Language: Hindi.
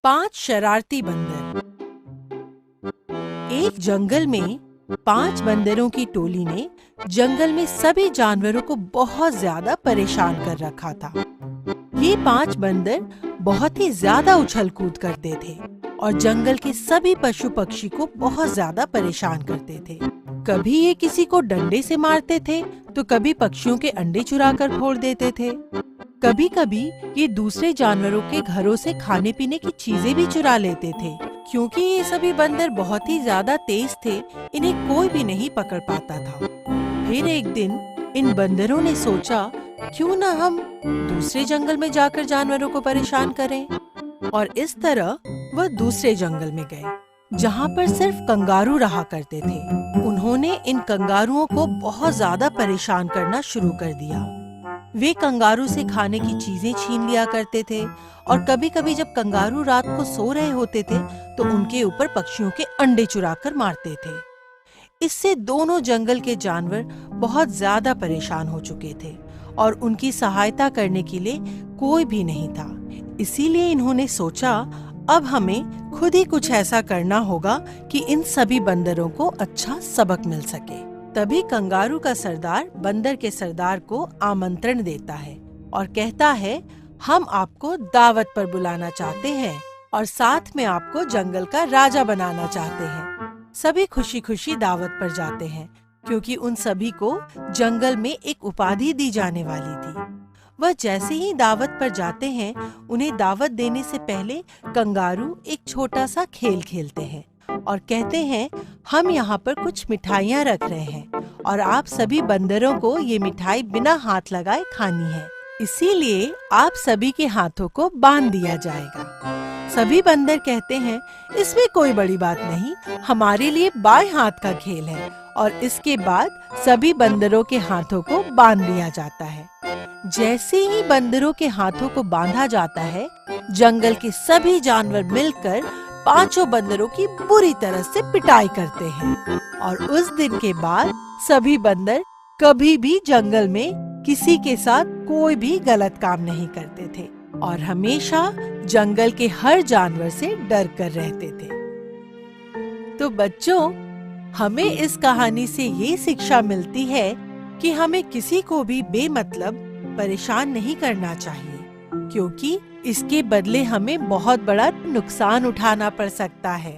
5 शरारती बंदर। एक जंगल में 5 बंदरों की टोली ने जंगल में सभी जानवरों को बहुत ज्यादा परेशान कर रखा था। ये 5 बंदर बहुत ही ज्यादा उछल कूद करते थे और जंगल के सभी पशु पक्षी को बहुत ज्यादा परेशान करते थे। कभी ये किसी को डंडे से मारते थे तो कभी पक्षियों के अंडे चुरा कर फोड़ देते थे। कभी कभी ये दूसरे जानवरों के घरों से खाने पीने की चीजें भी चुरा लेते थे। क्योंकि ये सभी बंदर बहुत ही ज्यादा तेज थे, इन्हें कोई भी नहीं पकड़ पाता था। फिर एक दिन इन बंदरों ने सोचा, क्यों न हम दूसरे जंगल में जाकर जानवरों को परेशान करें। और इस तरह वह दूसरे जंगल में गए जहाँ पर सिर्फ कंगारू रहा करते थे। उन्होंने इन कंगारुओं को बहुत ज्यादा परेशान करना शुरू कर दिया। वे कंगारू से खाने की चीजें छीन लिया करते थे और कभी कभी जब कंगारू रात को सो रहे होते थे तो उनके ऊपर पक्षियों के अंडे चुराकर मारते थे। इससे दोनों जंगल के जानवर बहुत ज्यादा परेशान हो चुके थे और उनकी सहायता करने के लिए कोई भी नहीं था। इसीलिए इन्होंने सोचा, अब हमें खुद ही कुछ ऐसा करना होगा कि इन सभी बंदरों को अच्छा सबक मिल सके। तभी कंगारू का सरदार बंदर के सरदार को आमंत्रण देता है और कहता है, हम आपको दावत पर बुलाना चाहते हैं और साथ में आपको जंगल का राजा बनाना चाहते हैं। सभी खुशी खुशी दावत पर जाते हैं क्योंकि उन सभी को जंगल में एक उपाधि दी जाने वाली थी। वह जैसे ही दावत पर जाते हैं, उन्हें दावत देने से पहले कंगारू एक छोटा सा खेल खेलते हैं और कहते हैं, हम यहाँ पर कुछ मिठाइयाँ रख रहे हैं और आप सभी बंदरों को ये मिठाई बिना हाथ लगाए खानी है। इसीलिए आप सभी के हाथों को बांध दिया जाएगा। सभी बंदर कहते हैं, इसमें कोई बड़ी बात नहीं, हमारे लिए बाएं हाथ का खेल है। और इसके बाद सभी बंदरों के हाथों को बांध दिया जाता है। जैसे ही बंदरों के हाथों को बांधा जाता है, जंगल के सभी जानवर मिलकर 5 बंदरों की बुरी तरह से पिटाई करते हैं। और उस दिन के बाद सभी बंदर कभी भी जंगल में किसी के साथ कोई भी गलत काम नहीं करते थे और हमेशा जंगल के हर जानवर से डर कर रहते थे। तो बच्चों, हमें इस कहानी से ये शिक्षा मिलती है कि हमें किसी को भी बेमतलब परेशान नहीं करना चाहिए, क्योंकि इसके बदले हमें बहुत बड़ा नुकसान उठाना पड़ सकता है।